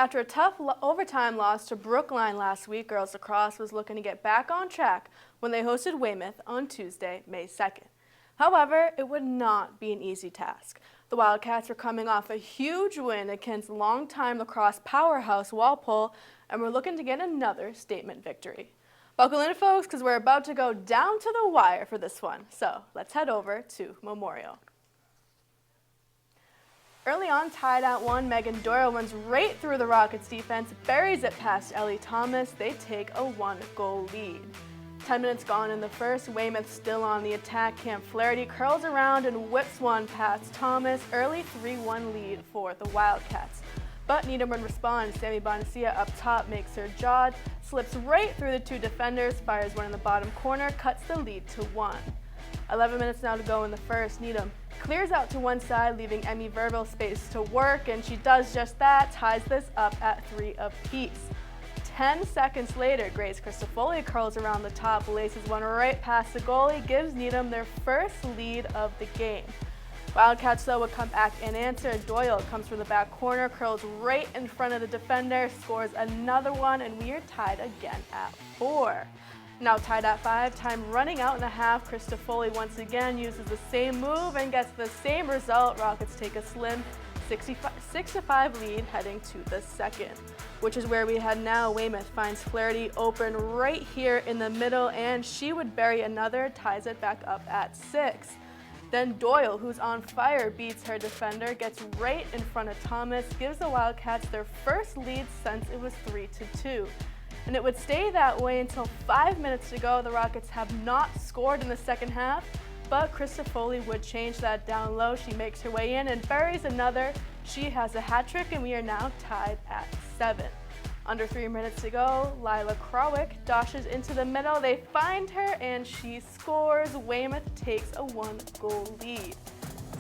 After a tough overtime loss to Brookline last week, girls lacrosse was looking to get back on track when they hosted Weymouth on Tuesday, May 2nd. However, it would not be an easy task. The Wildcats were coming off a huge win against longtime lacrosse powerhouse Walpole, and were looking to get another statement victory. Buckle in, folks, because we're about to go down to the wire for this one. So let's head over to Memorial. Early on, tied at 1, Megan Doyle runs right through the Rockets defense, buries it past Ellie Thomas. They take a 1-goal lead. 10 minutes gone in the first, Weymouth still on the attack. Cam Flaherty curls around and whips one past Thomas. Early 3-1 lead for the Wildcats. But Needham would respond. Sammy Bonacia up top makes her jog, slips right through the two defenders, fires one in the bottom corner, cuts the lead to 1. 11 minutes now to go in the first. Needham clears out to one side, leaving Emmy Verville space to work, and she does just that, ties this up at 3 apiece. 10 seconds later, Grace Christofoli curls around the top, laces one right past the goalie, gives Needham their first lead of the game. Wildcats, though, would come back and answer. Doyle comes from the back corner, curls right in front of the defender, scores another one, and we are tied again at 4. Now tied at 5, time running out in the half. Christofoli once again uses the same move and gets the same result. Rockets take a slim 6-5 lead heading to the second, which is where we head now. Weymouth finds Flaherty open right here in the middle, and she would bury another, ties it back up at 6. Then Doyle, who's on fire, beats her defender, gets right in front of Thomas, gives the Wildcats their first lead since it was 3-2. And it would stay that way until 5 minutes to go. The Rockets have not scored in the second half, but Christofoli would change that down low. She makes her way in and buries another. She has a hat trick, and we are now tied at 7. Under 3 minutes to go, Lila Krawick dashes into the middle. They find her, and she scores. Weymouth takes a 1-goal lead.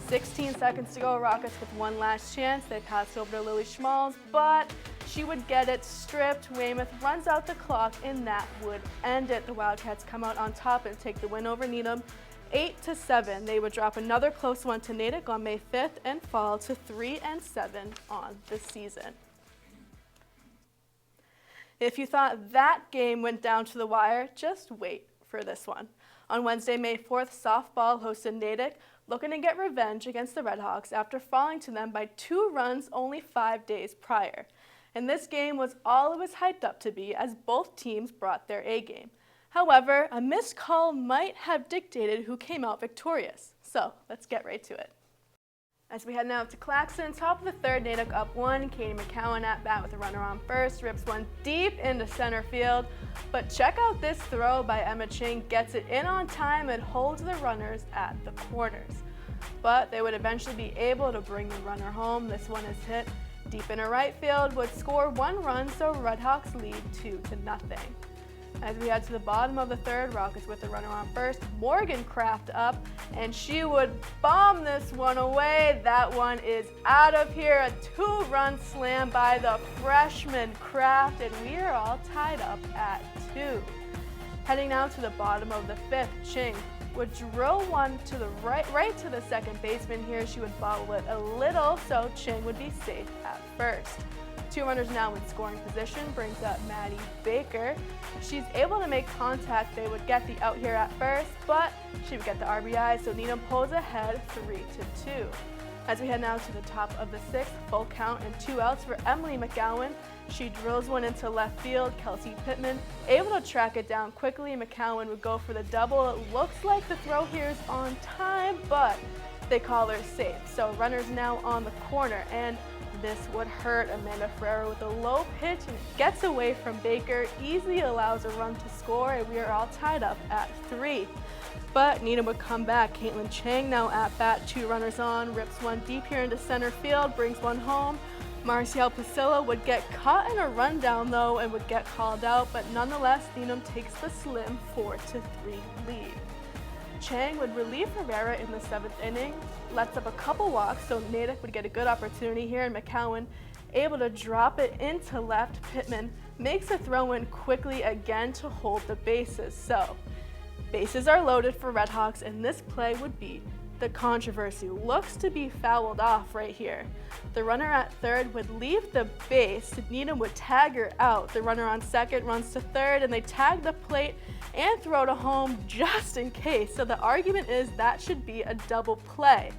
16 seconds to go, Rockets with one last chance. They pass over to Lily Schmalz, but she would get it stripped. Weymouth runs out the clock, and that would end it. The Wildcats come out on top and take the win over Needham, 8-7. They would drop another close one to Natick on May 5th and fall to 3-7 on the season. If you thought that game went down to the wire, just wait for this one. On Wednesday, May 4th, softball hosted Natick, looking to get revenge against the Redhawks after falling to them by 2 runs only 5 days prior. And this game was all it was hyped up to be, as both teams brought their A-game. However, a missed call might have dictated who came out victorious. So let's get right to it. As we head now to Claxton, top of the third, Natick up 1. Katie McCowan at bat with a runner on first, rips one deep into center field. But check out this throw by Emma Ching, gets it in on time and holds the runners at the corners. But they would eventually be able to bring the runner home. This one is hit deep in right field, would score 1 run, so Redhawks lead 2-0. As we head to the bottom of the third, Rockets with the runner on first, Morgan Kraft up, and she would bomb this one away. That one is out of here. A 2-run slam by the freshman Kraft, and we are all tied up at 2. Heading now to the bottom of the 5th, Ching would drill one to the right to the second baseman here. She would bobble it a little, so Ching would be safe at first. 2 runners now in scoring position, brings up Maddie Baker. She's able to make contact. They would get the out here at first, but she would get the RBI, so Needham pulls ahead 3-2. As we head now to the top of the 6th, full count and 2 outs for Emily McGowan. She drills one into left field. Kelsey Pittman able to track it down quickly. McGowan would go for the double. It looks like the throw here is on time, but they call her safe. So runners now on the corner, and this would hurt. Amanda Ferreira with a low pitch, and it gets away from Baker. Easily allows a run to score, and we are all tied up at 3. But Needham would come back. Caitlin Chang now at bat, 2 runners on, rips one deep here into center field, brings one home. Marcial Pasilla would get caught in a rundown though and would get called out, but nonetheless, Needham takes the slim 4-3 lead. Chang would relieve Herrera in the 7th inning, lets up a couple walks, so Natick would get a good opportunity here, and McCowan able to drop it into left. Pittman makes a throw in quickly again to hold the bases. So bases are loaded for Redhawks, and this play would be The controversy looks to be fouled off right here. The runner at third would leave the base, Needham would tag her out. The runner on second runs to third and they tag the plate and throw to home just in case. So the argument is that should be a double play.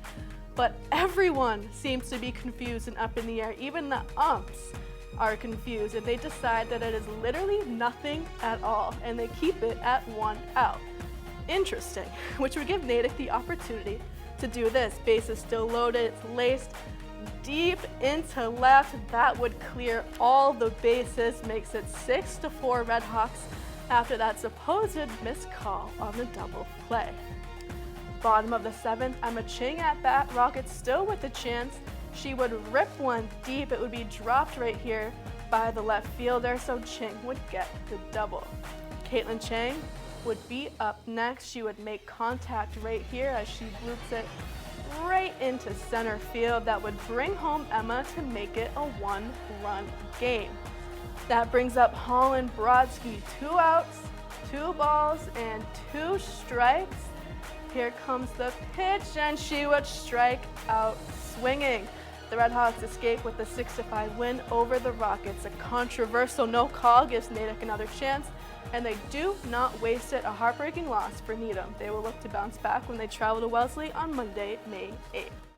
But everyone seems to be confused and up in the air. Even the umps are confused and they decide that it is literally nothing at all and they keep it at 1 out. Interesting, which would give Natick the opportunity to do this. Base is still loaded, it's laced deep into left. That would clear all the bases, makes it 6-4 Redhawks after that supposed missed call on the double play. Bottom of the 7th, Emma Ching at bat. Rockets still with the chance. She would rip one deep. It would be dropped right here by the left fielder, so Ching would get the double. Caitlin Chang would be up next. She would make contact right here as she bloops it right into center field. That would bring home Emma to make it a 1-run game. That brings up Holland Brodsky. 2 outs, 2 balls, and 2 strikes. Here comes the pitch, and she would strike out swinging. The Redhawks escape with a 6-5 win over the Rockets. A controversial no call gives Natick another chance, and they do not waste it. A heartbreaking loss for Needham. They will look to bounce back when they travel to Wellesley on Monday, May 8th.